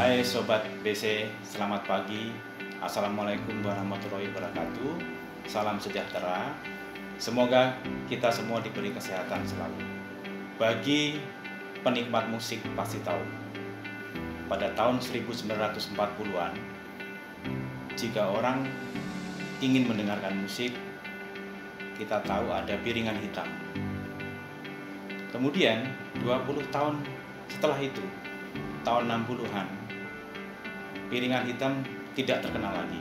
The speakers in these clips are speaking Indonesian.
Hai Sobat BC, selamat pagi. Assalamualaikum warahmatullahi wabarakatuh. Salam sejahtera. Semoga kita semua diberi kesehatan selalu. Bagi penikmat musik pasti tahu, pada tahun 1940-an, jika orang ingin mendengarkan musik, kita tahu ada piringan hitam. Kemudian 20 tahun setelah itu, tahun 60-an, piringan hitam tidak terkenal lagi.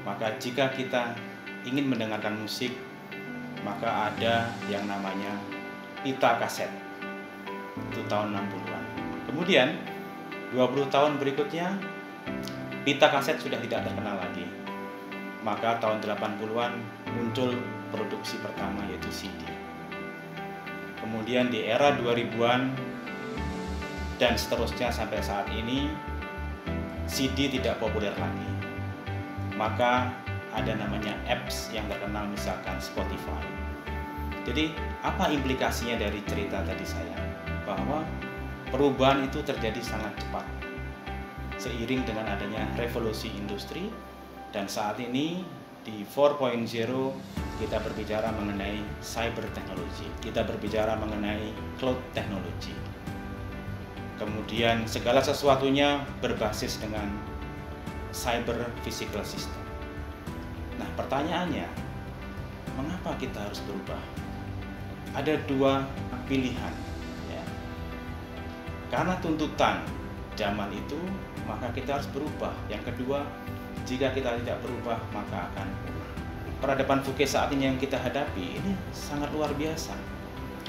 Maka jika kita ingin mendengarkan musik, maka ada yang namanya pita kaset. Itu tahun 60-an. Kemudian 20 tahun berikutnya, pita kaset sudah tidak terkenal lagi. Maka tahun 80-an muncul produksi pertama, yaitu CD. Kemudian di era 2000-an dan seterusnya sampai saat ini, CD tidak populer lagi. Maka ada namanya apps yang terkenal, misalkan Spotify. Jadi apa implikasinya dari cerita tadi saya? Bahwa perubahan itu terjadi sangat cepat seiring dengan adanya revolusi industri, dan saat ini di 4.0 kita berbicara mengenai cyber technology, kita berbicara mengenai cloud technology. Kemudian segala sesuatunya berbasis dengan cyber physical system. Nah, pertanyaannya, mengapa kita harus berubah? Ada dua pilihan, ya. Karena tuntutan zaman itu, maka kita harus berubah. Yang kedua, jika kita tidak berubah, maka akan punah. Peradaban Fouquet saat ini yang kita hadapi ini sangat luar biasa.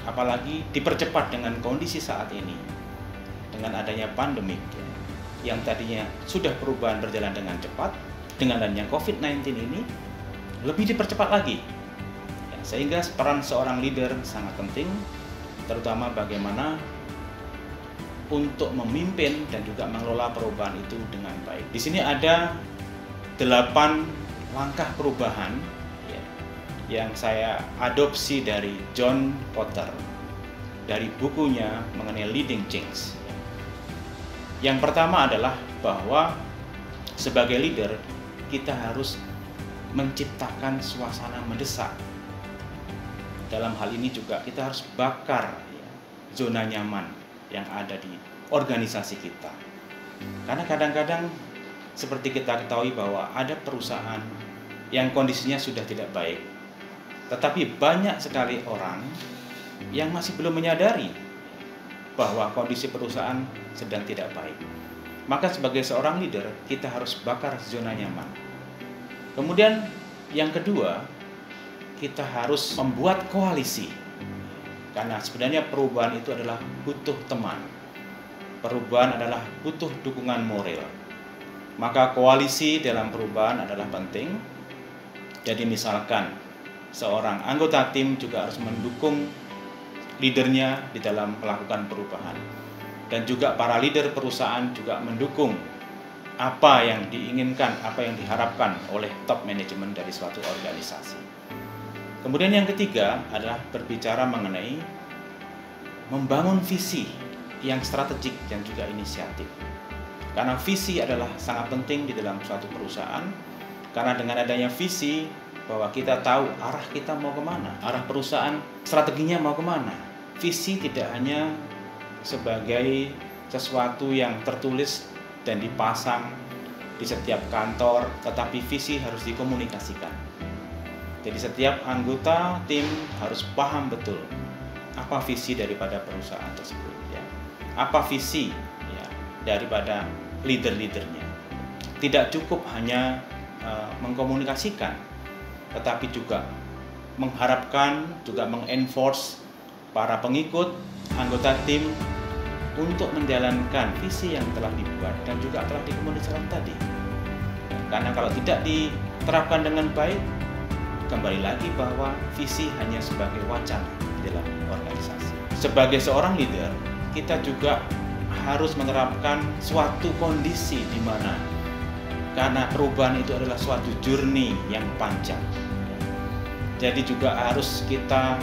Apalagi dipercepat dengan kondisi saat ini, dengan adanya pandemik, yang tadinya sudah perubahan berjalan dengan cepat, dengan adanya COVID-19 ini lebih dipercepat lagi. Ya, sehingga peran seorang leader sangat penting, terutama bagaimana untuk memimpin dan juga mengelola perubahan itu dengan baik. Di sini ada 8 langkah perubahan yang saya adopsi dari John Kotter dari bukunya mengenai Leading Change. Yang pertama adalah bahwa sebagai leader kita harus menciptakan suasana mendesak. Dalam hal ini juga kita harus bakar zona nyaman yang ada di organisasi kita. Karena kadang-kadang seperti kita ketahui bahwa ada perusahaan yang kondisinya sudah tidak baik, tetapi banyak sekali orang yang masih belum menyadari bahwa kondisi perusahaan sedang tidak baik. Maka sebagai seorang leader, kita harus bakar zona nyaman. Kemudian yang kedua, kita harus membuat koalisi. Karena sebenarnya perubahan itu adalah butuh teman. Perubahan adalah butuh dukungan moral. Maka koalisi dalam perubahan adalah penting. Jadi misalkan seorang anggota tim juga harus mendukung leadernya di dalam melakukan perubahan. Dan juga para leader perusahaan juga mendukung apa yang diinginkan, apa yang diharapkan oleh top manajemen dari suatu organisasi. Kemudian yang ketiga adalah berbicara mengenai membangun visi yang strategik dan juga inisiatif. Karena visi adalah sangat penting di dalam suatu perusahaan, karena dengan adanya visi bahwa kita tahu arah kita mau kemana, arah perusahaan strateginya mau kemana. Visi tidak hanya sebagai sesuatu yang tertulis dan dipasang di setiap kantor, tetapi visi harus dikomunikasikan. Jadi setiap anggota tim harus paham betul apa visi daripada perusahaan tersebut, ya. Apa visi ya daripada leader-leadernya. Tidak cukup hanya mengkomunikasikan, tetapi juga mengharapkan, juga mengenforce para pengikut, anggota tim untuk menjalankan visi yang telah dibuat dan juga telah dikomunikasikan tadi. Karena kalau tidak diterapkan dengan baik, kembali lagi bahwa visi hanya sebagai wacana di dalam organisasi. Sebagai seorang leader, kita juga harus menerapkan suatu kondisi di mana, karena perubahan itu adalah suatu journey yang panjang. Jadi juga harus kita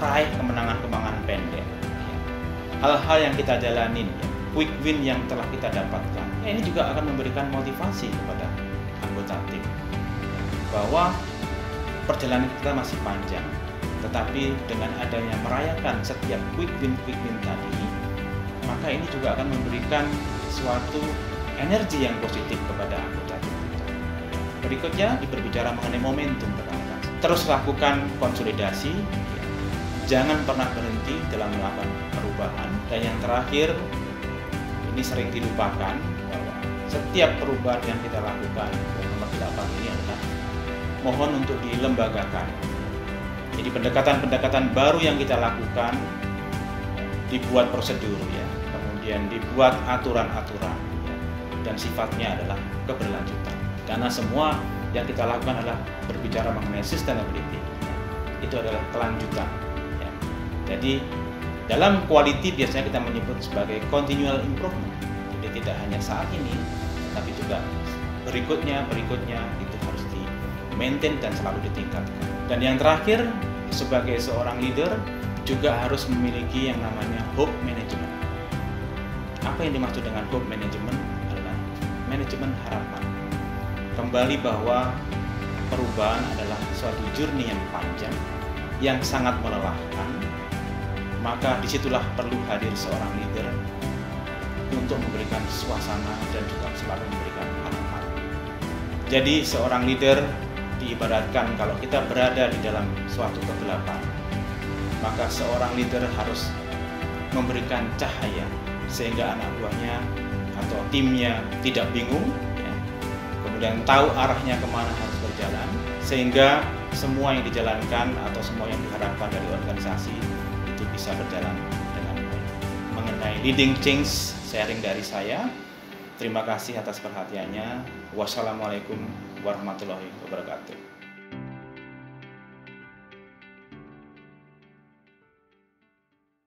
raih kemenangan-kemenangan pendek. Hal-hal yang kita jalanin, quick win yang telah kita dapatkan, Tentunya ini juga akan memberikan motivasi kepada anggota tim bahwa perjalanan kita masih panjang, tetapi dengan adanya merayakan setiap quick win tadi, maka ini juga akan memberikan suatu energi yang positif kepada anggota tim kita. Berikutnya berbicara mengenai momentum rekan-rekan. Terus lakukan konsolidasi, jangan pernah berhenti dalam melakukan perubahan. Dan yang terakhir, ini sering dilupakan bahwa setiap perubahan yang kita lakukan, nomor 8 ini adalah mohon untuk dilembagakan. Jadi pendekatan-pendekatan baru yang kita lakukan dibuat prosedur ya, kemudian dibuat aturan-aturan ya, dan sifatnya adalah keberlanjutan. Karena semua yang kita lakukan adalah berbicara mengenai sustainability, ya. Itu adalah kelanjutan. Ya. Jadi dalam quality biasanya kita menyebut sebagai continual improvement. Jadi tidak hanya saat ini, tapi juga berikutnya itu harus di-maintain dan selalu ditingkatkan. Dan yang terakhir, sebagai seorang leader juga harus memiliki yang namanya hope management. Apa yang dimaksud dengan hope management adalah manajemen harapan. Kembali bahwa perubahan adalah suatu journey yang panjang, yang sangat melelahkan. Maka disitulah perlu hadir seorang leader untuk memberikan suasana dan juga selalu memberikan harapan. Jadi seorang leader diibaratkan kalau kita berada di dalam suatu kegelapan, maka seorang leader harus memberikan cahaya sehingga anak buahnya atau timnya tidak bingung, ya. Kemudian tahu arahnya kemana harus berjalan, sehingga semua yang dijalankan atau semua yang diharapkan dari organisasi itu bisa berjalan dengan baik. Mengenai leading change, sharing dari saya. Terima kasih atas perhatiannya. Wassalamualaikum warahmatullahi wabarakatuh.